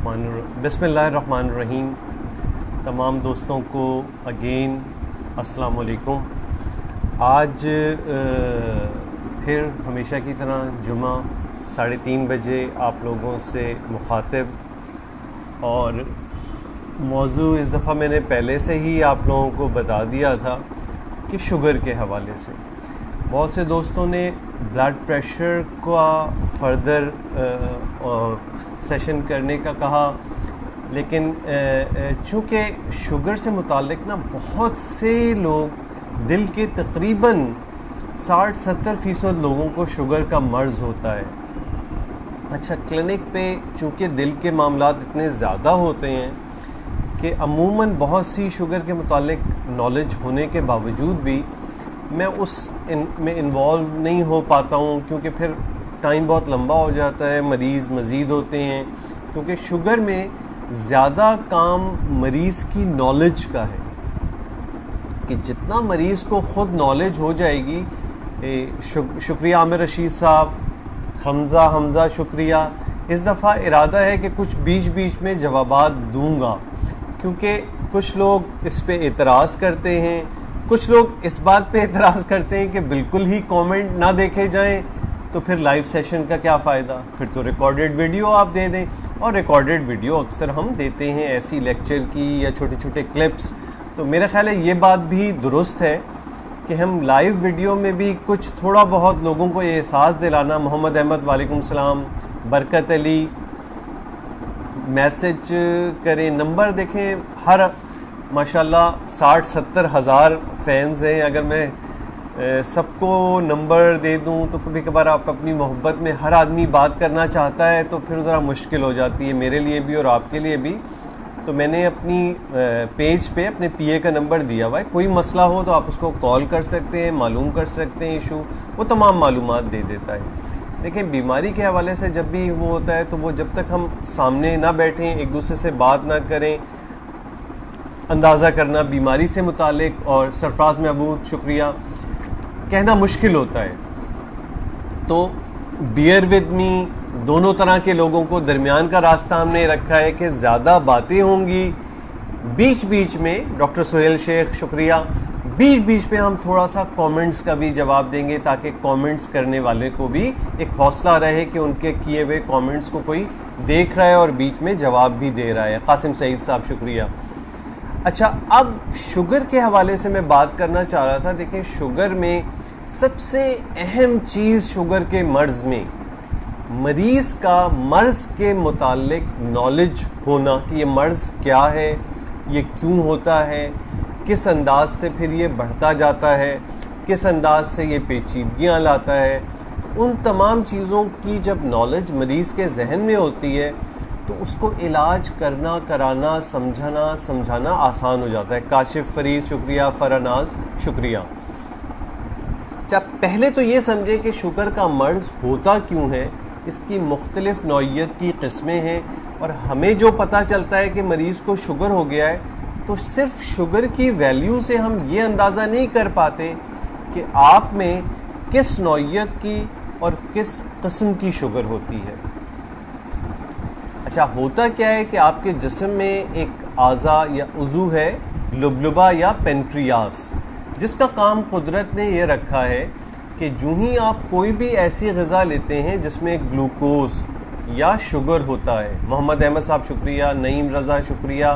बिस्मिल्लाहिर्रहमानिर्रहीम। तमाम दोस्तों को अगेन अस्सलाम वालेकुम। आज फिर हमेशा की तरह जुमा 3:30 बजे आप लोगों से मुखातिब, और मौजू इस दफ़ा मैंने पहले से ही आप लोगों को बता दिया था कि शुगर के हवाले से बहुत से दोस्तों ने ब्लड प्रेशर का फर्दर सेशन करने का कहा, लेकिन चूँकि शुगर से मुताल्लिक़ ना बहुत से लोग, दिल के तकरीबन 60-70% लोगों को शुगर का मर्ज़ होता है। अच्छा, क्लिनिक पे चूँकि दिल के मामलात इतने ज़्यादा होते हैं कि अमूमन बहुत सी शुगर के मुताल्लिक़ नॉलेज होने के बावजूद भी मैं में इन्वॉल्व नहीं हो पाता हूँ, क्योंकि फिर टाइम बहुत लंबा हो जाता है, मरीज़ मज़ीद होते हैं। क्योंकि शुगर में ज़्यादा काम मरीज़ की नॉलेज का है कि जितना मरीज़ को ख़ुद नॉलेज हो जाएगी। शुक्रिया आमिर रशीद साहब, हमज़ा शुक्रिया। इस दफ़ा इरादा है कि कुछ बीच बीच में जवाबात दूंगा, क्योंकि कुछ लोग इस पे एतराज़ करते हैं, कुछ लोग इस बात पे एतराज़ करते हैं कि बिल्कुल ही कमेंट ना देखे जाएं, तो फिर लाइव सेशन का क्या फ़ायदा, फिर तो रिकॉर्डेड वीडियो आप दे दें। और रिकॉर्डेड वीडियो अक्सर हम देते हैं ऐसी लेक्चर की या छोटे छोटे क्लिप्स। तो मेरा ख्याल है ये बात भी दुरुस्त है कि हम लाइव वीडियो में भी कुछ थोड़ा बहुत लोगों को ये एहसास दिलाना। मोहम्मद अहमद वालेकुम सलाम, बरकत अली मैसेज करें, नंबर देखें, हर माशाल्लाह 60-70 हज़ार फैंस हैं। अगर मैं सबको नंबर दे दूं तो कभी कभार आप अपनी मोहब्बत में हर आदमी बात करना चाहता है, तो फिर ज़रा मुश्किल हो जाती है मेरे लिए भी और आपके लिए भी। तो मैंने अपनी पेज पे अपने पीए का नंबर दिया हुआ है, कोई मसला हो तो आप उसको कॉल कर सकते हैं, मालूम कर सकते हैं इशू, वो तमाम मालूमात दे देता है। देखिए, बीमारी के हवाले से जब भी वो होता है तो वो जब तक हम सामने ना बैठें, एक दूसरे से बात ना करें, अंदाज़ा करना बीमारी से मुतालिक और सरफराज महबूब शुक्रिया कहना मुश्किल होता है। तो बियर विद मी, दोनों तरह के लोगों को दरमियान का रास्ता हमने रखा है कि ज़्यादा बातें होंगी, बीच बीच में डॉक्टर सोहेल शेख शुक्रिया, बीच बीच में हम थोड़ा सा कमेंट्स का भी जवाब देंगे, ताकि कमेंट्स करने वाले को भी एक हौसला रहे कि उनके किए हुए कमेंट्स को कोई देख रहा है और बीच में जवाब भी दे रहा है। कासिम सईद साहब शुक्रिया। अच्छा, अब शुगर के हवाले से मैं बात करना चाह रहा था। देखिए, शुगर में सबसे अहम चीज़ शुगर के मर्ज़ में मरीज़ का मर्ज़ के मुतालिक नॉलेज होना कि ये मर्ज़ क्या है, ये क्यों होता है, किस अंदाज से फिर ये बढ़ता जाता है, किस अंदाज से ये पेचीदगियाँ लाता है। उन तमाम चीज़ों की जब नॉलेज मरीज़ के जहन में होती है तो उसको इलाज करना, कराना, समझाना आसान हो जाता है। काशिफ फरीद शुक्रिया, फरानाज शुक्रिया। अच्छा, पहले तो ये समझे कि शुगर का मर्ज़ होता क्यों है, इसकी मुख्तलिफ़ नौइयत की किस्में हैं, और हमें जो पता चलता है कि मरीज़ को शुगर हो गया है, तो सिर्फ शुगर की वैल्यू से हम ये अंदाज़ा नहीं कर पाते कि आप में किस नौइयत की और किस किस्म की शुगर होती है। अच्छा, होता क्या है कि आपके जिस्म में एक आज़ा या उज़ू है, लुबलुबा या पेनक्रियास, जिसका काम कुदरत ने ये रखा है कि जो ही आप कोई भी ऐसी ग़िज़ा लेते हैं जिसमें ग्लूकोज या शुगर होता है। मोहम्मद अहमद साहब शुक्रिया, नईम रज़ा शुक्रिया।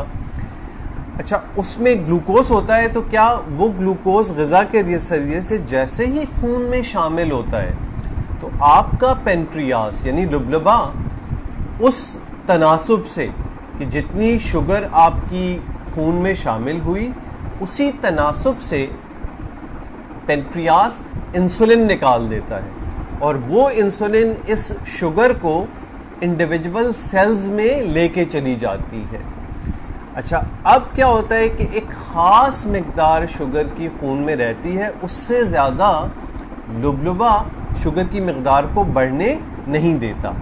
अच्छा, उसमें ग्लूकोज होता है, तो क्या वो ग्लूकोज ग़िज़ा के जरिए से जैसे ही खून में शामिल होता है तो आपका पेनक्रियास यानी लुबलुबा उस तनासुब से कि जितनी शुगर आपकी खून में शामिल हुई, उसी तनासुब से पेनक्रियास इंसुलिन निकाल देता है, और वो इंसुलिन इस शुगर को इंडिविजुअल सेल्स में लेके चली जाती है। अच्छा, अब क्या होता है कि एक ख़ास मिक़दार शुगर की खून में रहती है, उससे ज़्यादा लुबलुबा शुगर की मिक़दार को बढ़ने नहीं देता,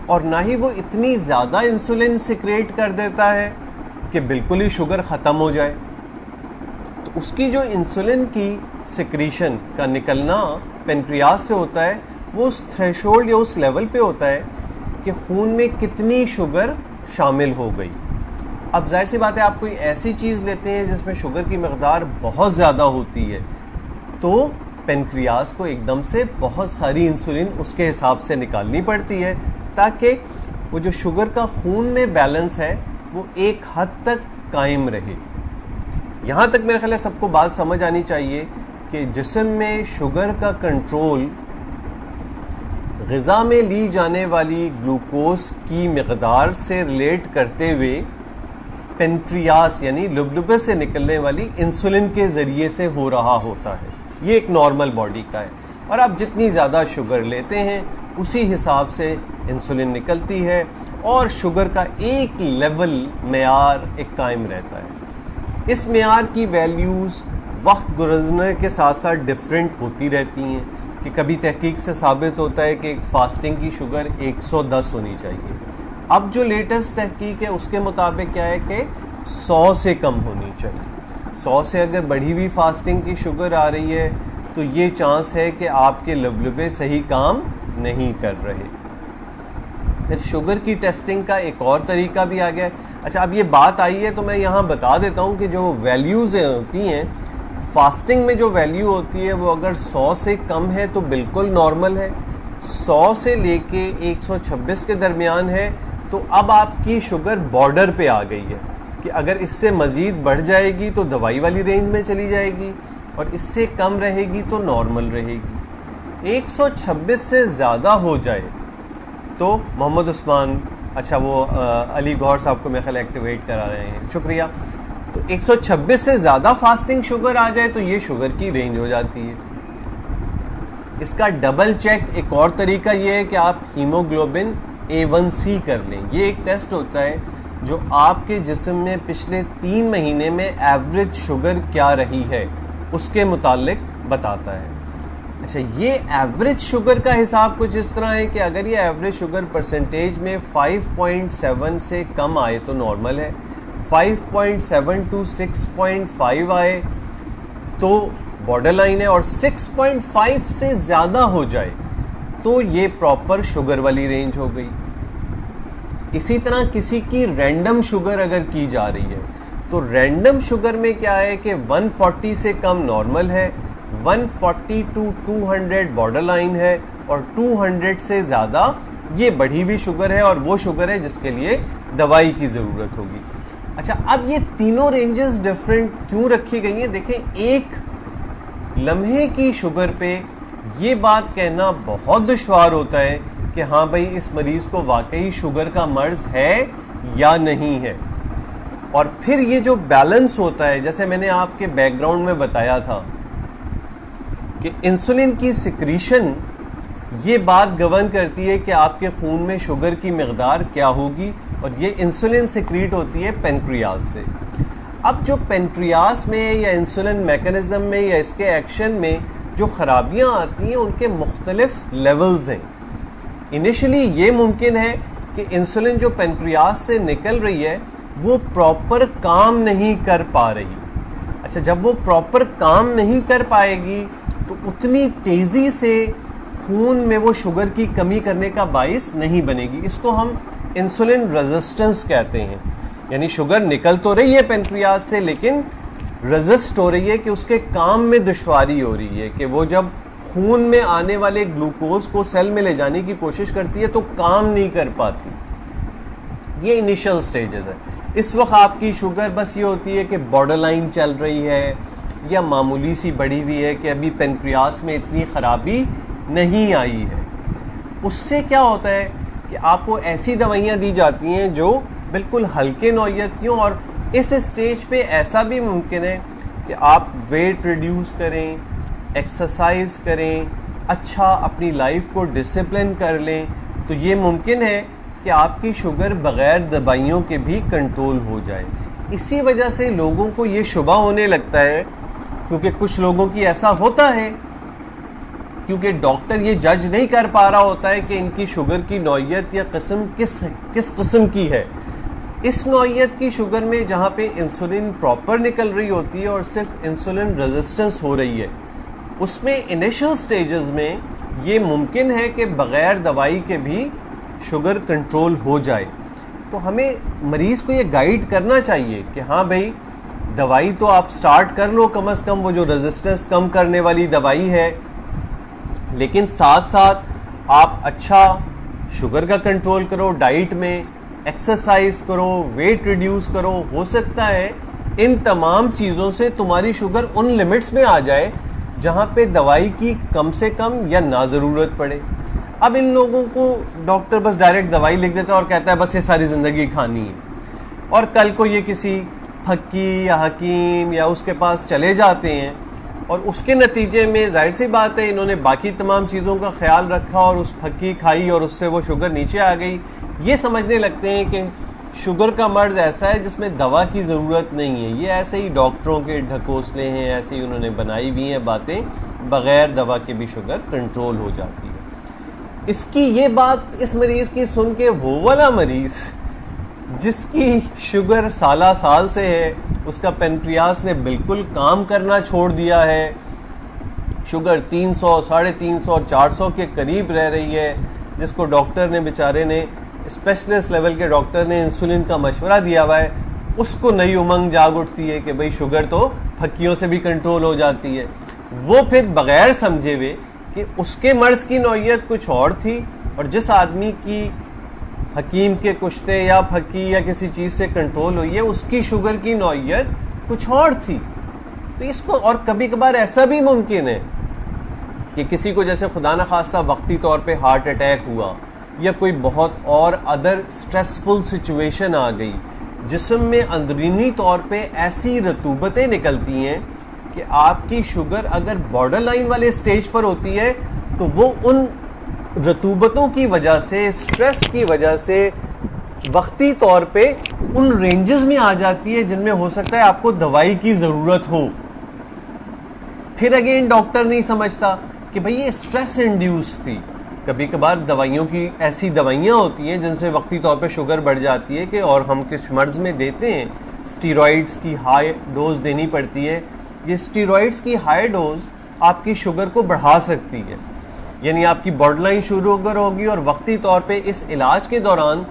और ना ही वो इतनी ज़्यादा इंसुलिन सिक्रेट कर देता है कि बिल्कुल ही शुगर ख़त्म हो जाए। तो उसकी जो इंसुलिन की सिक्रीशन का निकलना पेनक्रियास से होता है, वो उस थ्रेशोल्ड या उस लेवल पे होता है कि खून में कितनी शुगर शामिल हो गई। अब जाहिर सी बात है, आप कोई ऐसी चीज़ लेते हैं जिसमें शुगर की मकदार बहुत ज़्यादा होती है, तो पेनक्रियास को एकदम से बहुत सारी इंसुलिन उसके हिसाब से निकालनी पड़ती है, ताकि वो जो शुगर का खून में बैलेंस है वो एक हद तक कायम रहे। यहाँ तक मेरे ख्याल है सबको बात समझ आनी चाहिए कि जिस्म में शुगर का कंट्रोल ग़िज़ा में ली जाने वाली ग्लूकोज की मकदार से रिलेट करते हुए पेनक्रियास यानी लुब्लुबे से निकलने वाली इंसुलिन के ज़रिए से हो रहा होता है। ये एक नॉर्मल बॉडी का है, और आप जितनी ज़्यादा शुगर लेते हैं उसी हिसाब से इंसुलिन निकलती है, और शुगर का एक लेवल मेयार एक कायम रहता है। इस मेयार की वैल्यूज़ वक्त गुजरने के साथ साथ डिफरेंट होती रहती हैं, कि कभी तहकीक से साबित होता है कि एक फास्टिंग की शुगर 110 होनी चाहिए। अब जो लेटेस्ट तहकीक है उसके मुताबिक क्या है कि 100 से कम होनी चाहिए। 100 से अगर बढ़ी हुई फास्टिंग की शुगर आ रही है तो ये चांस है कि आपके लबलबे सही काम नहीं कर रहे। फिर शुगर की टेस्टिंग का एक और तरीका भी आ गया है। अच्छा, अब ये बात आई है तो मैं यहाँ बता देता हूँ कि जो वैल्यूज़ होती हैं फास्टिंग में, जो वैल्यू होती है वो अगर 100 से कम है तो बिल्कुल नॉर्मल है, 100 से लेके 126 के दरमियान है तो अब आपकी शुगर बॉर्डर पे आ गई है कि अगर इससे मज़ीद बढ़ जाएगी तो दवाई वाली रेंज में चली जाएगी, और इससे कम रहेगी तो नॉर्मल रहेगी। 126 से ज़्यादा हो जाए तो मोहम्मद उस्मान, अच्छा वो अली गौहर साहब को मेरे ख्याल एक्टिवेट करा रहे हैं, शुक्रिया। तो 126 से ज़्यादा फास्टिंग शुगर आ जाए तो ये शुगर की रेंज हो जाती है। इसका डबल चेक एक और तरीका ये है कि आप हीमोग्लोबिन A1C कर लें। ये एक टेस्ट होता है जो आपके जिस्म में पिछले 3 महीने में एवरेज शुगर क्या रही है उसके मुतालिक बताता है। अच्छा, ये एवरेज शुगर का हिसाब कुछ इस तरह है कि अगर ये एवरेज शुगर परसेंटेज में 5.7 से कम आए तो नॉर्मल है, 5.7 to 6.5 आए तो बॉर्डर लाइन है, और 6.5 से ज़्यादा हो जाए तो ये प्रॉपर शुगर वाली रेंज हो गई। इसी तरह किसी की रैंडम शुगर अगर की जा रही है तो रैंडम शुगर में क्या है कि 140 से कम नॉर्मल है, 140 to 200 बॉर्डर लाइन है, और 200 से ज़्यादा ये बढ़ी हुई शुगर है, और वो शुगर है जिसके लिए दवाई की ज़रूरत होगी। अच्छा, अब ये तीनों रेंजेस डिफरेंट क्यों रखी गई हैं? देखें, एक लम्हे की शुगर पे ये बात कहना बहुत दुश्वार होता है कि हाँ भाई इस मरीज़ को वाकई शुगर का मर्ज है या नहीं है। और फिर ये जो बैलेंस होता है, जैसे मैंने आपके बैकग्राउंड में बताया था कि इंसुलिन की सिक्रीशन ये बात गवर्न करती है कि आपके खून में शुगर की मकदार क्या होगी, और ये इंसुलिन सिक्रीट होती है पेनक्रियास से। अब जो पेनक्रियास में या इंसुलिन मैकेनिज्म में या इसके एक्शन में जो ख़राबियाँ आती हैं उनके मुख्तलिफ लेवल्स हैं। इनिशियली ये मुमकिन है कि इंसुलिन जो पेनक्रियास से निकल रही है वो प्रॉपर काम नहीं कर पा रही। अच्छा, जब वो प्रॉपर काम नहीं कर पाएगी तो उतनी तेज़ी से खून में वो शुगर की कमी करने का बाइस नहीं बनेगी। इसको हम इंसुलिन रेजिस्टेंस कहते हैं, यानी शुगर निकल तो रही है पेनक्रियास से लेकिन रेजिस्ट हो रही है कि उसके काम में दुश्वारी हो रही है, कि वो जब खून में आने वाले ग्लूकोज को सेल में ले जाने की कोशिश करती है तो काम नहीं कर पाती। ये इनिशियल स्टेजेस है। इस वक्त आपकी शुगर बस ये होती है कि बॉर्डर लाइन चल रही है या मामूली सी बढ़ी हुई है कि अभी पेनक्रियास में इतनी ख़राबी नहीं आई है। उससे क्या होता है कि आपको ऐसी दवाइयाँ दी जाती हैं जो बिल्कुल हल्के नौइयत की हों, और इस स्टेज पे ऐसा भी मुमकिन है कि आप वेट रिड्यूस करें, एक्सरसाइज करें, अच्छा अपनी लाइफ को डिसिप्लिन कर लें, तो ये मुमकिन है कि आपकी शुगर बग़ैर दवाइयों के भी कंट्रोल हो जाए। इसी वजह से लोगों को ये शुबा होने लगता है, क्योंकि कुछ लोगों की ऐसा होता है क्योंकि डॉक्टर ये जज नहीं कर पा रहा होता है कि इनकी शुगर की नौइयत या किस्म किस किस्म की है। इस नौइयत की शुगर में जहाँ पे इंसुलिन प्रॉपर निकल रही होती है और सिर्फ इंसुलिन रेजिस्टेंस हो रही है, उसमें इनिशियल स्टेजेस में ये मुमकिन है कि बग़ैर दवाई के भी शुगर कंट्रोल हो जाए। तो हमें मरीज़ को ये गाइड करना चाहिए कि हाँ भाई, दवाई तो आप स्टार्ट कर लो, कम से कम वो जो रेजिस्टेंस कम करने वाली दवाई है, लेकिन साथ साथ आप अच्छा शुगर का कंट्रोल करो, डाइट में एक्सरसाइज करो, वेट रिड्यूस करो। हो सकता है इन तमाम चीज़ों से तुम्हारी शुगर उन लिमिट्स में आ जाए जहाँ पे दवाई की कम से कम या ना ज़रूरत पड़े। अब इन लोगों को डॉक्टर बस डायरेक्ट दवाई लिख देता है और कहता है बस ये सारी ज़िंदगी खानी है, और कल को ये किसी फक्की या हकीम या उसके पास चले जाते हैं और उसके नतीजे में जाहिर सी बात है इन्होंने बाकी तमाम चीज़ों का ख्याल रखा और उस फक्की खाई और उससे वो शुगर नीचे आ गई। ये समझने लगते हैं कि शुगर का मर्ज़ ऐसा है जिसमें दवा की ज़रूरत नहीं है। ये ऐसे ही डॉक्टरों के ढकोसले हैं, ऐसे ही उन्होंने बनाई हुई हैं बातें, बग़ैर दवा के भी शुगर कंट्रोल हो जाती है। इसकी ये बात इस मरीज़ की सुन के वो वाला मरीज़ जिसकी शुगर साल से है, उसका पेनक्रियास ने बिल्कुल काम करना छोड़ दिया है, शुगर 300, 350 और 400 के करीब रह रही है, जिसको डॉक्टर ने बेचारे ने, स्पेशलिस्ट लेवल के डॉक्टर ने इंसुलिन का मशवरा दिया हुआ है, उसको नई उमंग जाग उठती है कि भाई शुगर तो फक्कियों से भी कंट्रोल हो जाती है। वो फिर बग़ैर समझे हुए कि उसके मर्ज़ की नौइयत कुछ और थी और जिस आदमी की हकीम के कुश्ते या फकी या किसी चीज़ से कंट्रोल हुई है उसकी शुगर की नौइयत कुछ और थी। तो इसको, और कभी कभार ऐसा भी मुमकिन है कि किसी को जैसे खुदा न खास्ता वक्ती तौर पे हार्ट अटैक हुआ या कोई बहुत और अदर स्ट्रेसफुल सिचुएशन आ गई, जिस्म में अंदरूनी तौर पे ऐसी रतूबतें निकलती हैं कि आपकी शुगर अगर बॉर्डर लाइन वाले स्टेज पर होती है तो वो उन रतूबतों की वजह से, स्ट्रेस की वजह से वक्ती तौर पे उन रेंजेस में आ जाती है जिनमें हो सकता है आपको दवाई की ज़रूरत हो। फिर अगेन डॉक्टर नहीं समझता कि भाई ये स्ट्रेस इंड्यूस थी। कभी कभार दवाइयों की ऐसी दवाइयाँ होती हैं जिनसे वक्ती तौर पे शुगर बढ़ जाती है कि, और हम किस मर्ज़ में देते हैं, स्टीरॉइड्स की हाई डोज देनी पड़ती है। ये स्टीरॉइड्स की हाई डोज आपकी शुगर को बढ़ा सकती है, यानी आपकी बॉर्डरलाइन शुगर होगी और वक्ती तौर पे इस इलाज के दौरान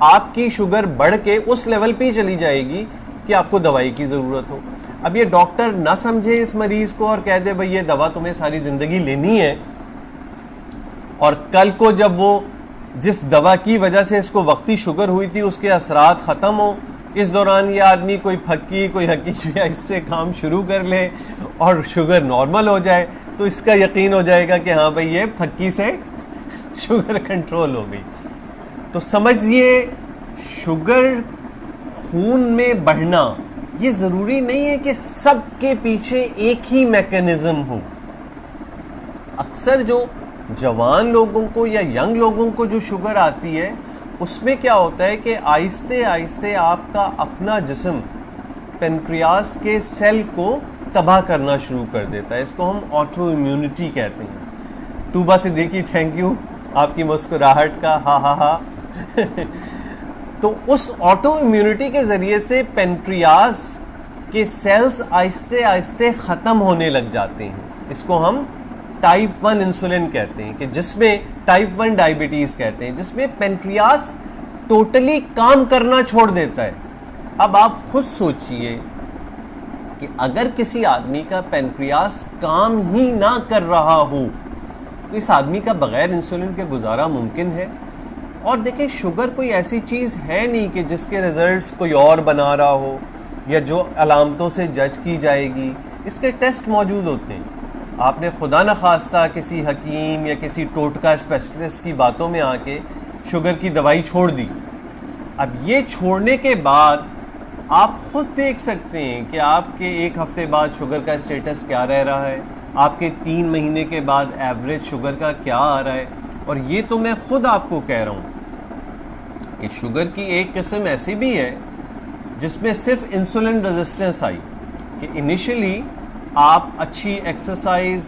आपकी शुगर बढ़ के उस लेवल पे चली जाएगी कि आपको दवाई की ज़रूरत हो। अब ये डॉक्टर ना समझे इस मरीज़ को और कह दे भाई ये दवा तुम्हें सारी ज़िंदगी लेनी है, और कल को जब वो जिस दवा की वजह से इसको वक्ती शुगर हुई थी उसके असरात ख़त्म हो, इस दौरान ये आदमी कोई फक्की कोई हकीम या इससे काम शुरू कर ले और शुगर नॉर्मल हो जाए, तो इसका यकीन हो जाएगा कि हाँ भाई ये फक्की से शुगर कंट्रोल हो गई। तो समझिए, शुगर खून में बढ़ना ये ज़रूरी नहीं है कि सबके पीछे एक ही मैकेनिज़्म हो। अक्सर जो जवान लोगों को या यंग लोगों को जो शुगर आती है उसमें क्या होता है कि आहिस्ते आहिस्ते आपका अपना जिस्म पेनक्रियास के सेल को तबाह करना शुरू कर देता है। इसको हम ऑटो इम्यूनिटी कहते हैं। तूबा सिद्दीकी, थैंक यू आपकी मुस्कुराहट का, हा हा हा। तो उस ऑटो इम्यूनिटी के ज़रिए से पेनक्रियास के सेल्स आहिस्ते आहिस्ते ख़त्म होने लग जाते हैं। इसको हम टाइप 1 इंसुलिन कहते हैं, कि जिसमें टाइप 1 डायबिटीज़ कहते हैं, जिसमें पेनक्रियास टोटली काम करना छोड़ देता है। अब आप खुद सोचिए कि अगर किसी आदमी का पेनक्रियास काम ही ना कर रहा हो तो इस आदमी का बग़ैर इंसुलिन के गुजारा मुमकिन है। और देखिए, शुगर कोई ऐसी चीज़ है नहीं कि जिसके रिज़ल्ट्स कोई और बना रहा हो या जो अलामतों से जज की जाएगी। इसके टेस्ट मौजूद होते हैं। आपने खुदा न खास्ता किसी हकीम या किसी टोटका स्पेशलिस्ट की बातों में आके शुगर की दवाई छोड़ दी। अब ये छोड़ने के बाद आप खुद देख सकते हैं कि आपके एक हफ्ते बाद शुगर का स्टेटस क्या रह रहा है, आपके 3 महीने के बाद एवरेज शुगर का क्या आ रहा है। और ये तो मैं खुद आपको कह रहा हूँ कि शुगर की एक किस्म ऐसी भी है जिसमें सिर्फ इंसुलिन रेजिस्टेंस आई, कि इनिशियली आप अच्छी एक्सरसाइज,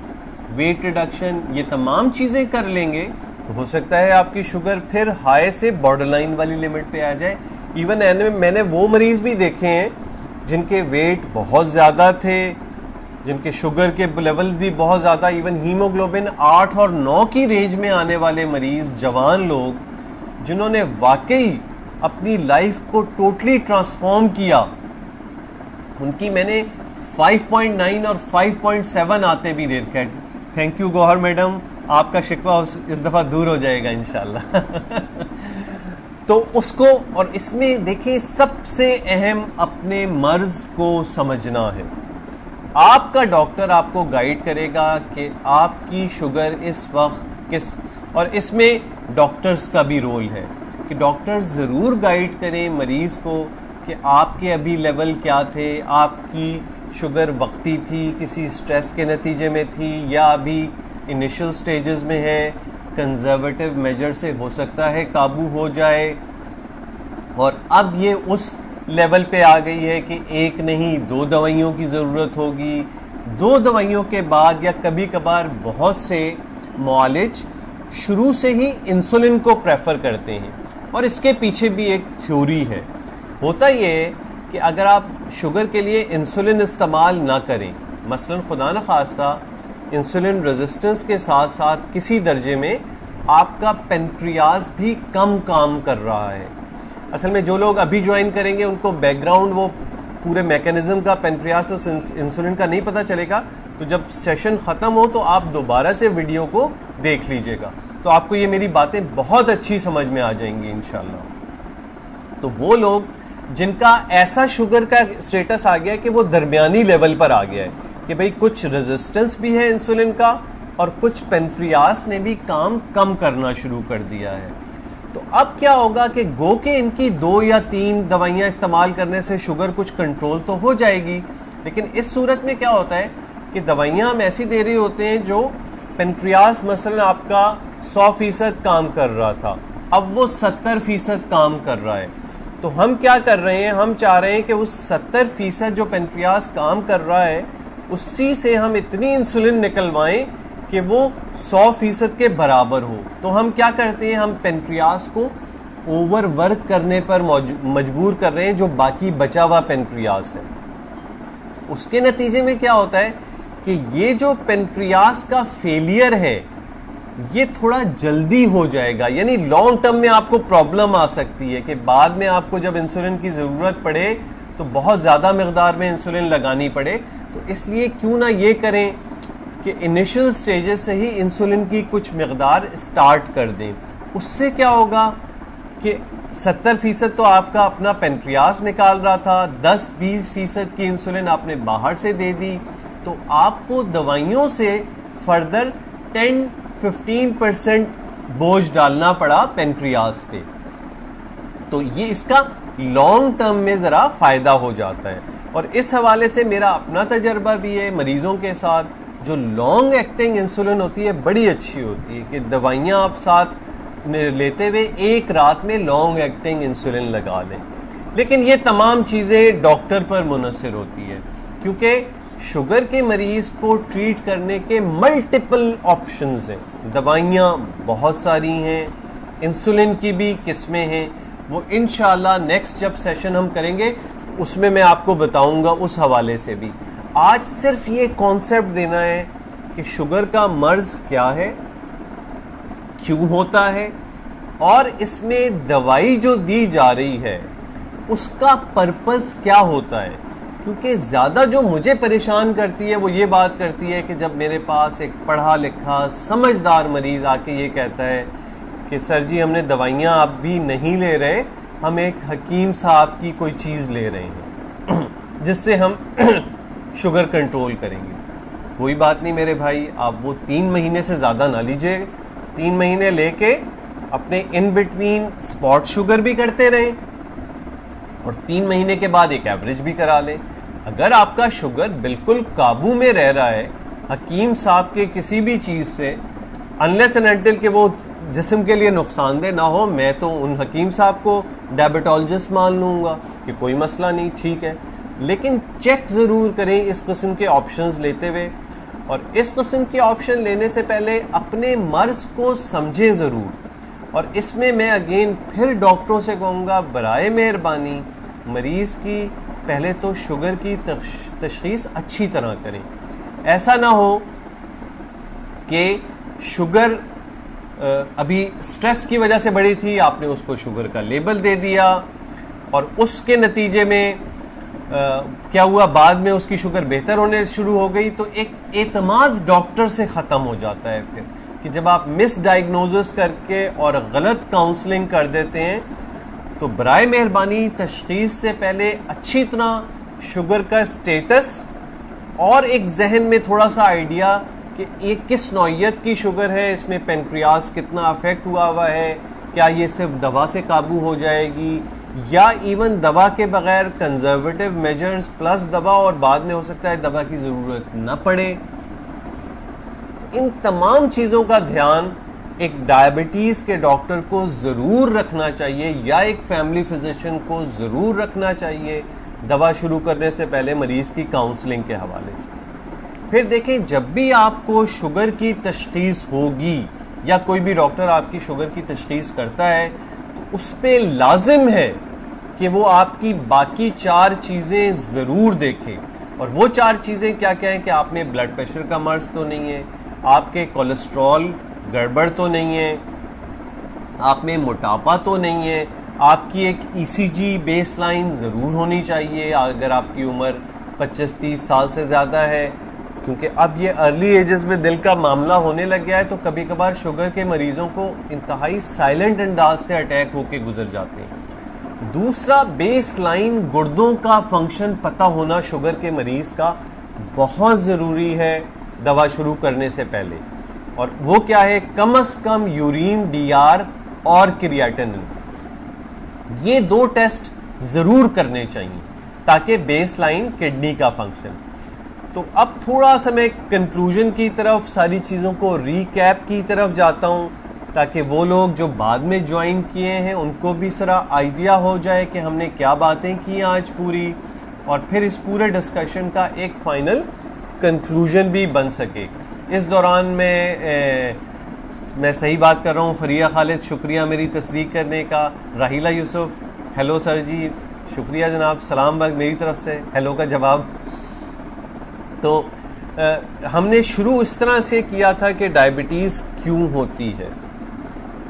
वेट रिडक्शन, ये तमाम चीज़ें कर लेंगे तो हो सकता है आपकी शुगर फिर हाई से बॉर्डरलाइन वाली लिमिट पे आ जाए। इवन मैंने वो मरीज़ भी देखे हैं जिनके वेट बहुत ज़्यादा थे, जिनके शुगर के लेवल भी बहुत ज़्यादा, इवन हीमोग्लोबिन 8 और 9 की रेंज में आने वाले मरीज़, जवान लोग जिन्होंने वाकई अपनी लाइफ को टोटली ट्रांसफॉर्म किया, उनकी मैंने 5.9 और 5.7 आते भी देखा है। थैंक यू गौहर मैडम, आपका शिकवा इस दफ़ा दूर हो जाएगा इंशाल्लाह। तो उसको, और इसमें देखिए सबसे अहम अपने मर्ज को समझना है। आपका डॉक्टर आपको गाइड करेगा कि आपकी शुगर इस वक्त किस, और इसमें डॉक्टर्स का भी रोल है कि डॉक्टर्स ज़रूर गाइड करें मरीज़ को कि आपके अभी लेवल क्या थे, आपकी शुगर वक्ती थी, किसी स्ट्रेस के नतीजे में थी, या अभी इनिशियल स्टेजेस में है, कंजर्वेटिव मेजर से हो सकता है काबू हो जाए, और अब ये उस लेवल पे आ गई है कि एक नहीं 2 दवाइयों की ज़रूरत होगी। 2 दवाइयों के बाद या कभी कभार बहुत से मुआलिज शुरू से ही इंसुलिन को प्रेफर करते हैं, और इसके पीछे भी एक थ्योरी है। होता ये है कि अगर आप शुगर के लिए इंसुलिन इस्तेमाल ना करें, मसलन खुदा न खास्ता इंसुलिन रेजिस्टेंस के साथ साथ किसी दर्जे में आपका पेनक्रियाज भी कम काम कर रहा है। असल में जो लोग अभी ज्वाइन करेंगे उनको बैकग्राउंड वो पूरे मैकेनिज्म का, पेनक्रियाज और इंसुलिन का नहीं पता चलेगा, तो जब सेशन ख़त्म हो तो आप दोबारा से वीडियो को देख लीजिएगा, तो आपको ये मेरी बातें बहुत अच्छी समझ में आ जाएंगी इंशाल्लाह। तो वो लोग जिनका ऐसा शुगर का स्टेटस आ गया है कि वो दरमियानी लेवल पर आ गया है कि भाई कुछ रेजिस्टेंस भी है इंसुलिन का और कुछ पेनक्रियास ने भी काम कम करना शुरू कर दिया है, तो अब क्या होगा कि गो के इनकी 2 या 3 दवाइयाँ इस्तेमाल करने से शुगर कुछ कंट्रोल तो हो जाएगी, लेकिन इस सूरत में क्या होता है कि दवाइयाँ हम ऐसी दे रहे होते हैं जो पेनक्रियास मसलन आपका 100% काम कर रहा था, अब वो 70% काम कर रहा है। तो हम क्या कर रहे हैं, हम चाह रहे हैं कि उस 70% जो पेनक्रियास काम कर रहा है उसी से हम इतनी इंसुलिन निकलवाएं कि वो 100% के बराबर हो। तो हम क्या करते हैं, हम पेनक्रियास को ओवर वर्क करने पर मजबूर कर रहे हैं जो बाकी बचा हुआ पेनक्रियास है। उसके नतीजे में क्या होता है कि ये जो पेनक्रियास का फेलियर है ये थोड़ा जल्दी हो जाएगा, यानी लॉन्ग टर्म में आपको प्रॉब्लम आ सकती है कि बाद में आपको जब इंसुलिन की ज़रूरत पड़े तो बहुत ज़्यादा मकदार में इंसुलिन लगानी पड़े। तो इसलिए क्यों ना ये करें कि इनिशियल स्टेजेस से ही इंसुलिन की कुछ मकदार स्टार्ट कर दें। उससे क्या होगा कि 70% तो आपका अपना पेनक्रियास निकाल रहा था, 10-20% की इंसुलिन आपने बाहर से दे दी, तो आपको दवाइयों से फर्दर 10-15% बोझ डालना पड़ा पेनक्रियास पे। तो ये इसका लॉन्ग टर्म में ज़रा फ़ायदा हो जाता है। और इस हवाले से मेरा अपना तजर्बा भी है मरीज़ों के साथ, जो लॉन्ग एक्टिंग इंसुलिन होती है बड़ी अच्छी होती है कि दवाइयाँ आप साथ लेते हुए एक रात में लॉन्ग एक्टिंग इंसुलिन लगा लें। लेकिन ये तमाम चीज़ें डॉक्टर पर मुनहसर होती है, क्योंकि शुगर के मरीज़ को ट्रीट करने के मल्टीपल ऑप्शंस हैं, दवाइयाँ बहुत सारी हैं, इंसुलिन की भी किस्में हैं। वो इंशाल्लाह नेक्स्ट जब सेशन हम करेंगे उसमें मैं आपको बताऊंगा उस हवाले से भी। आज सिर्फ ये कॉन्सेप्ट देना है कि शुगर का मर्ज क्या है, क्यों होता है, और इसमें दवाई जो दी जा रही है उसका पर्पस क्या होता है। क्योंकि ज़्यादा जो मुझे परेशान करती है वो ये बात करती है कि जब मेरे पास एक पढ़ा लिखा समझदार मरीज़ आके ये कहता है कि सर जी हमने दवाइयाँ अब भी नहीं ले रहे, हम एक हकीम साहब की कोई चीज़ ले रहे हैं जिससे हम शुगर कंट्रोल करेंगे। कोई बात नहीं मेरे भाई, आप वो 3 महीने से ज़्यादा ना लीजिए, 3 महीने लेके अपने इन बिटवीन स्पॉट शुगर भी करते रहें और 3 महीने के बाद एक एवरेज भी करा लें। अगर आपका शुगर बिल्कुल काबू में रह रहा है हकीम साहब के किसी भी चीज़ से, अनलेस एंड अनटिल कि वो जिस्म के लिए नुकसानदेह ना हो, मैं तो उन हकीम साहब को डायबिटोलॉजिस्ट मान लूँगा कि कोई मसला नहीं, ठीक है। लेकिन चेक ज़रूर करें इस किस्म के ऑप्शंस लेते हुए, और इस किस्म के ऑप्शन लेने से पहले अपने मर्ज़ को समझें ज़रूर। और इसमें मैं अगेन फिर डॉक्टरों से कहूँगा बराए मेहरबानी मरीज़ की पहले तो शुगर की तशख़ीस अच्छी तरह करें। ऐसा ना हो कि शुगर अभी स्ट्रेस की वजह से बढ़ी थी, आपने उसको शुगर का लेबल दे दिया और उसके नतीजे में क्या हुआ, बाद में उसकी शुगर बेहतर होने शुरू हो गई। तो एक एतमाद डॉक्टर से ख़त्म हो जाता है फिर, कि जब आप मिस डायग्नोसिस करके और गलत काउंसलिंग कर देते हैं, तो बराए मेहरबानी तशखीस से पहले अच्छी तरह शुगर का स्टेटस और एक जहन में थोड़ा सा आइडिया कि ये किस नौइयत की शुगर है, इसमें पेनक्रियास कितना अफेक्ट हुआ है, क्या ये सिर्फ दवा से काबू हो जाएगी या इवन दवा के बगैर कंजर्वेटिव मेजर्स प्लस दवा, और बाद में हो सकता है दवा की ज़रूरत न पड़े। तो इन तमाम चीज़ों का ध्यान एक डायबिटीज़ के डॉक्टर को ज़रूर रखना चाहिए या एक फैमिली फिजिशियन को ज़रूर रखना चाहिए दवा शुरू करने से पहले मरीज़ की काउंसलिंग के हवाले से। फिर देखें, जब भी आपको शुगर की तशखीस होगी या कोई भी डॉक्टर आपकी शुगर की तशखीस करता है, तो उस पर लाजिम है कि वो आपकी बाकी 4 चीज़ें ज़रूर देखें। और वो 4 चीज़ें क्या क्या हैं कि आप में ब्लड प्रेशर का मर्ज तो नहीं है, आपके कोलेस्ट्रॉल गड़बड़ तो नहीं है, आप में मोटापा तो नहीं है, आपकी एक ईसीजी बेसलाइन ज़रूर होनी चाहिए अगर आपकी उम्र 25-30 साल से ज़्यादा है, क्योंकि अब ये अर्ली एजेस में दिल का मामला होने लग गया है। तो कभी कभार शुगर के मरीज़ों को इंतहाई साइलेंट अंदाज से अटैक होके गुजर जाते हैं। दूसरा, बेस लाइन गुर्दों का फंक्शन पता होना शुगर के मरीज़ का बहुत ज़रूरी है दवा शुरू करने से पहले, और वो क्या है, कम से कम यूरिन डीआर और क्रिएटिनिन, ये 2 टेस्ट ज़रूर करने चाहिए ताकि बेस लाइन किडनी का फंक्शन। तो अब थोड़ा सा मैं कंक्लूजन की तरफ, सारी चीज़ों को रीकैप की तरफ जाता हूँ, ताकि वो लोग जो बाद में ज्वाइन किए हैं उनको भी सारा आइडिया हो जाए कि हमने क्या बातें की आज पूरी, और फिर इस पूरे डिस्कशन का एक फाइनल कंक्लूजन भी बन सके। इस दौरान मैं सही बात कर रहा हूँ, फरिया खालिद, शुक्रिया मेरी तस्दीक करने का। राहिला यूसुफ, हेलो सर जी, शुक्रिया जनाब, सलाम मेरी तरफ से, हेलो का जवाब। तो हमने शुरू इस तरह से किया था कि डायबिटीज़ क्यों होती है,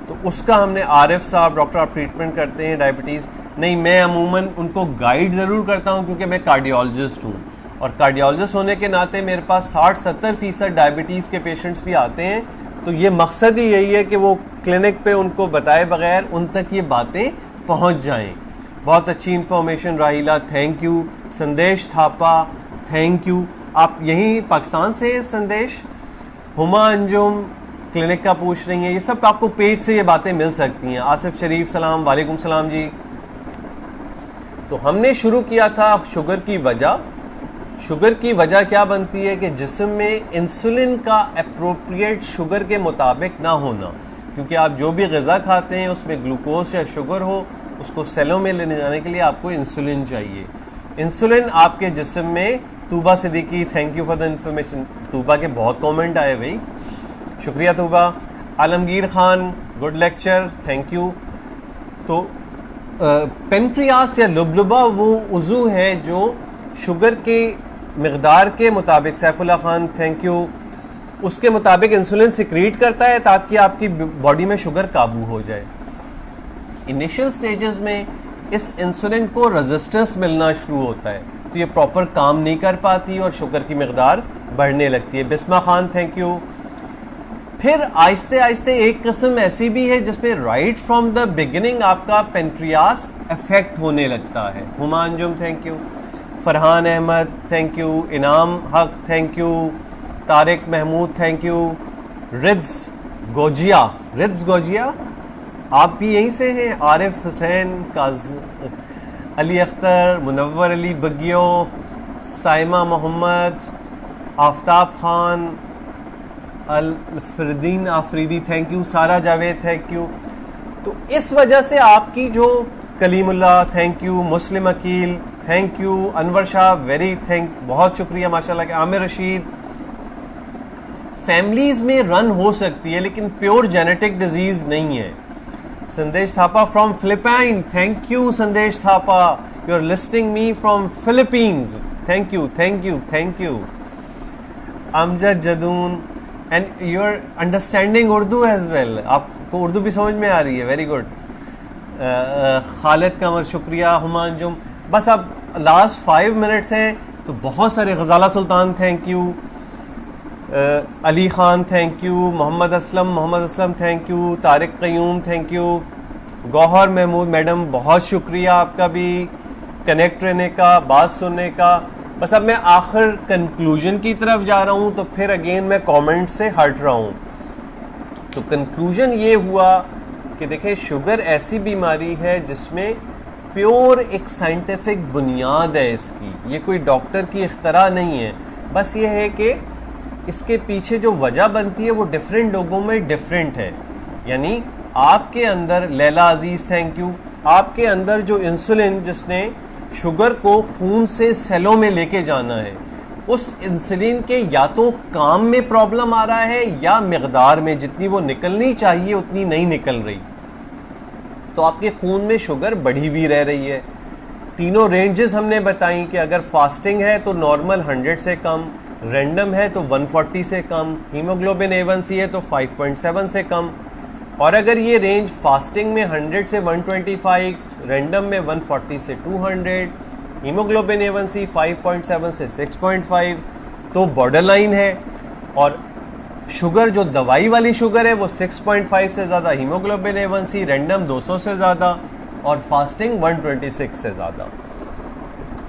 तो उसका हमने आरिफ साहब, डॉक्टर आप ट्रीटमेंट करते हैं डायबिटीज़? नहीं, मैं अमूमन उनको गाइड ज़रूर करता हूं क्योंकि मैं कार्डियोलॉजिस्ट हूं, और कार्डियोलॉजिस्ट होने के नाते मेरे पास 60-70% डायबिटीज़ के पेशेंट्स भी आते हैं। तो ये मकसद ही यही है कि वो क्लिनिक पे उनको बताए बगैर उन तक ये बातें पहुंच जाएं। बहुत अच्छी इन्फॉर्मेशन राहिला, thank you. Sandesh Thapa, thank you. आप यहीं पाकिस्तान से संदेश? हुमा अंजुम क्लिनिक का पूछ रही हैं, ये सब आपको पेज से ये बातें मिल सकती हैं। आसिफ शरीफ, सलाम, वालेकुम सलाम जी। तो हमने शुरू किया था शुगर की वजह। शुगर की वजह क्या बनती है कि जिस्म में इंसुलिन का अप्रोप्रिएट शुगर के मुताबिक ना होना, क्योंकि आप जो भी ग़िज़ा खाते हैं उसमें ग्लूकोज या शुगर हो, उसको सेलों में लेने जाने के लिए आपको इंसुलिन चाहिए। इंसुलिन आपके जिस्म में, Tuba Siddiqui, thank you for the information. Tuba के बहुत कमेंट आए भाई, शुक्रिया Tuba. Alamgir Khan, good lecture, thank you. तो पेनक्रियास या लुबलुबा वो उज़ू है जो शुगर के मकदार के मुताबिक, सैफुल्ला खान थैंक यू, उसके मुताबिक इंसुलिन सिक्रीट करता है ताकि आपकी बॉडी में शुगर काबू हो जाए। इनिशियल स्टेजेस में इस इंसुलिन को रेजिस्टेंस मिलना शुरू होता है, तो ये प्रॉपर काम नहीं कर पाती और शुगर की मकदार बढ़ने लगती है। Bisma Khan thank you. फिर आहिस्ते आहिस्ते एक किस्म ऐसी भी है जिसमें राइट फ्रॉम द बिगिनिंग आपका पेनक्रियास अफेक्ट होने लगता है। Huma Anjum thank you. Farhan Ahmed thank you. Inam Haq thank you. Tariq Mahmood thank you. रिद्स गोजिया आप भी यहीं से हैं? Arif Hussain, Ali Akhtar, Munawwar Ali Bagiyo, Saima Mohammad, Aftab Khan, Alfardeen Afridi thank you, Sara Javed thank you. तो इस वजह से आपकी जो Kalimullah thank you, Muslim Aqeel thank you, Anwar Shah very बहुत शुक्रिया माशाल्लाह के, आमिर रशीद। फैमिलीज में रन हो सकती है लेकिन प्योर जेनेटिक डिजीज नहीं है। Sandesh Thapa from Philippine, thank you Sandesh Thapa, you are listing me from Philippines, thank you. Amjad Jadoon and your understanding Urdu as well, आपको उर्दू भी समझ में आ रही है, वेरी गुड। खालिद कमर शुक्रिया, हुमांजुम। बस अब लास्ट 5 मिनट्स हैं तो बहुत सारे, Ghazala Sultan thank you, Ali Khan thank you, Mohammad Aslam thank you, Tariq Qayyum thank you, Gauhar Mahmood madam बहुत शुक्रिया आपका भी कनेक्ट रहने का, बात सुनने का। बस अब मैं आखिर कंक्लूजन की तरफ जा रहा हूँ, तो फिर अगेन मैं कमेंट से हट रहा हूँ। तो कंक्लूजन ये हुआ कि देखिए शुगर ऐसी बीमारी है जिसमें प्योर एक साइंटिफिक बुनियाद है इसकी, ये कोई डॉक्टर की इख्तरा नहीं है। बस ये है कि इसके पीछे जो वजह बनती है वो डिफरेंट लोगों में डिफरेंट है। यानी आपके अंदर, लैला अजीज़ थैंक यू, आपके अंदर जो इंसुलिन जिसने शुगर को खून से सेलों में लेके जाना है, उस इंसुलिन के या तो काम में प्रॉब्लम आ रहा है या मिकदार में, जितनी वो निकलनी चाहिए उतनी नहीं निकल रही, तो आपके खून में शुगर बढ़ी हुई रह रही है। तीनों रेंजेस हमने बताई कि अगर फास्टिंग है तो नॉर्मल 100 से कम, रैंडम है तो 140 से कम, हीमोग्लोबिन A1C है तो 5.7 से कम, और अगर ये रेंज फास्टिंग में 100 से 125, रैंडम में 140 से 200, हीमोग्लोबिन A1C 5.7 से 6.5 तो बॉर्डर लाइन है। और शुगर जो दवाई वाली शुगर है वो 6.5 से ज़्यादा, हीमोग्लोबिन A1C रैंडम 200 से ज़्यादा और फास्टिंग 126 से ज़्यादा।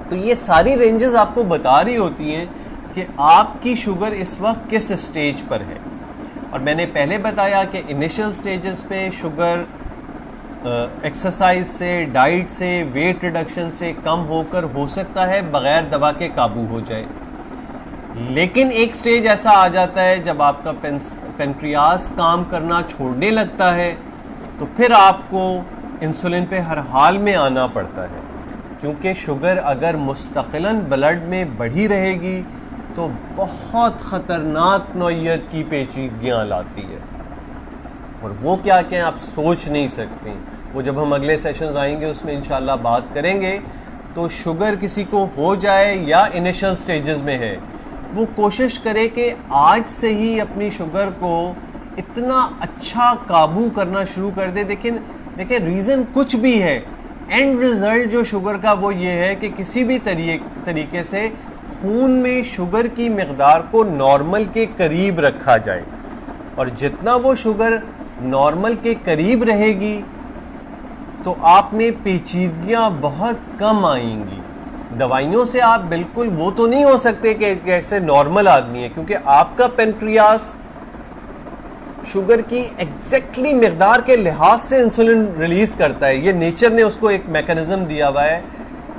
तो ये सारी रेंजेस आपको बता रही होती हैं कि आपकी शुगर इस वक्त किस स्टेज पर है। और मैंने पहले बताया कि इनिशियल स्टेजेस पे शुगर एक्सरसाइज से, डाइट से, वेट रिडक्शन से कम होकर हो सकता है बग़ैर दवा के काबू हो जाए। लेकिन एक स्टेज ऐसा आ जाता है जब आपका पेनक्रियास काम करना छोड़ने लगता है, तो फिर आपको इंसुलिन पे हर हाल में आना पड़ता है, क्योंकि शुगर अगर मुस्तकिलन ब्लड में बढ़ी रहेगी तो बहुत ख़तरनाक नौइयत की पेचीदगियाँ लाती है। और वो क्या क्या आप सोच नहीं सकते, वो जब हम अगले सेशन आएंगे उसमें इंशाल्लाह बात करेंगे। तो शुगर किसी को हो जाए या इनिशियल स्टेजेस में है, वो कोशिश करे कि आज से ही अपनी शुगर को इतना अच्छा काबू करना शुरू कर दे। लेकिन देखिए रीज़न कुछ भी है, एंड रिज़ल्ट जो शुगर का वो ये है कि किसी भी तरीके से खून में शुगर की मिकदार को नॉर्मल के करीब रखा जाए, और जितना वो शुगर नॉर्मल के करीब रहेगी तो आप में पेचीदगियाँ बहुत कम आएंगी। दवाइयों से आप बिल्कुल वो तो नहीं हो सकते कि जैसे नॉर्मल आदमी है, क्योंकि आपका पेनक्रियास शुगर की एग्जैक्टली मिकदार के लिहाज से इंसुलिन रिलीज करता है। ये नेचर ने उसको एक मैकेनिज्म दिया हुआ है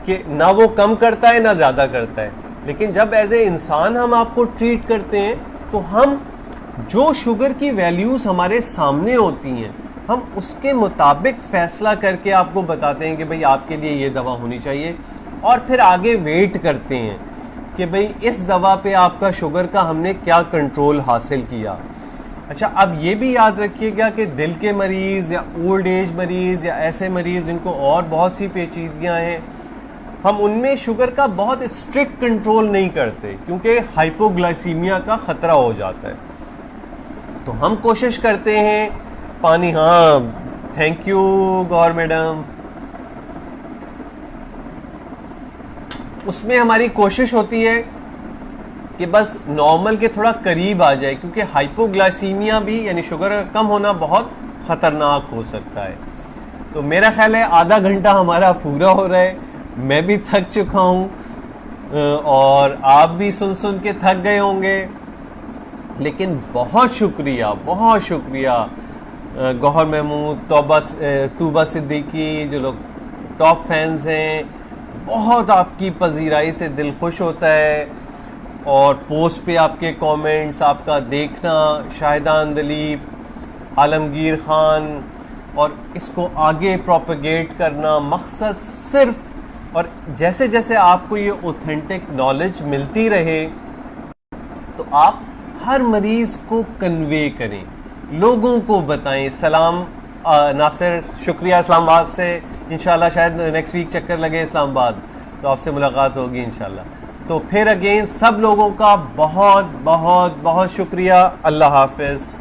कि ना वो कम करता है ना ज़्यादा करता है। लेकिन जब एज ए इंसान हम आपको ट्रीट करते हैं तो हम जो शुगर की वैल्यूज़ हमारे सामने होती हैं हम उसके मुताबिक फ़ैसला करके आपको बताते हैं कि भाई आपके लिए ये दवा होनी चाहिए, और फिर आगे वेट करते हैं कि भाई इस दवा पे आपका शुगर का हमने क्या कंट्रोल हासिल किया। अच्छा, अब ये भी याद रखिएगा कि दिल के मरीज़ या ओल्ड एज मरीज़ या ऐसे मरीज़ जिनको और बहुत सी पेचीदगियाँ हैं, हम उनमें शुगर का बहुत स्ट्रिक्ट कंट्रोल नहीं करते क्योंकि हाइपोग्लाइसीमिया का ख़तरा हो जाता है। तो हम कोशिश करते हैं पानी, हाँ थैंक यू गौर मैडम, उसमें हमारी कोशिश होती है कि बस नॉर्मल के थोड़ा करीब आ जाए, क्योंकि हाइपोग्लाइसीमिया भी यानी शुगर का कम होना बहुत ख़तरनाक हो सकता है। तो मेरा ख्याल है आधा घंटा हमारा पूरा हो रहा है, मैं भी थक चुका हूँ और आप भी सुन सुन के थक गए होंगे। लेकिन बहुत शुक्रिया गौहर महमूद, तूबा सिद्दीकी, जो लोग टॉप फैंस हैं, बहुत आपकी पजीराई से दिल खुश होता है। और पोस्ट पे आपके कमेंट्स, आपका देखना, शाहिदान दलीप, आलमगीर ख़ान, और इसको आगे प्रोपेगेट करना, मकसद सिर्फ, और जैसे जैसे आपको ये ऑथेंटिक नॉलेज मिलती रहे तो आप हर मरीज़ को कन्वे करें, लोगों को बताएं। सलाम नासिर, शुक्रिया इस्लामाबाद से। इंशाल्लाह शायद नेक्स्ट वीक चक्कर लगे इस्लामाबाद तो आपसे मुलाकात होगी इंशाल्लाह। तो फिर अगेन सब लोगों का बहुत बहुत बहुत शुक्रिया। अल्लाह हाफिज़।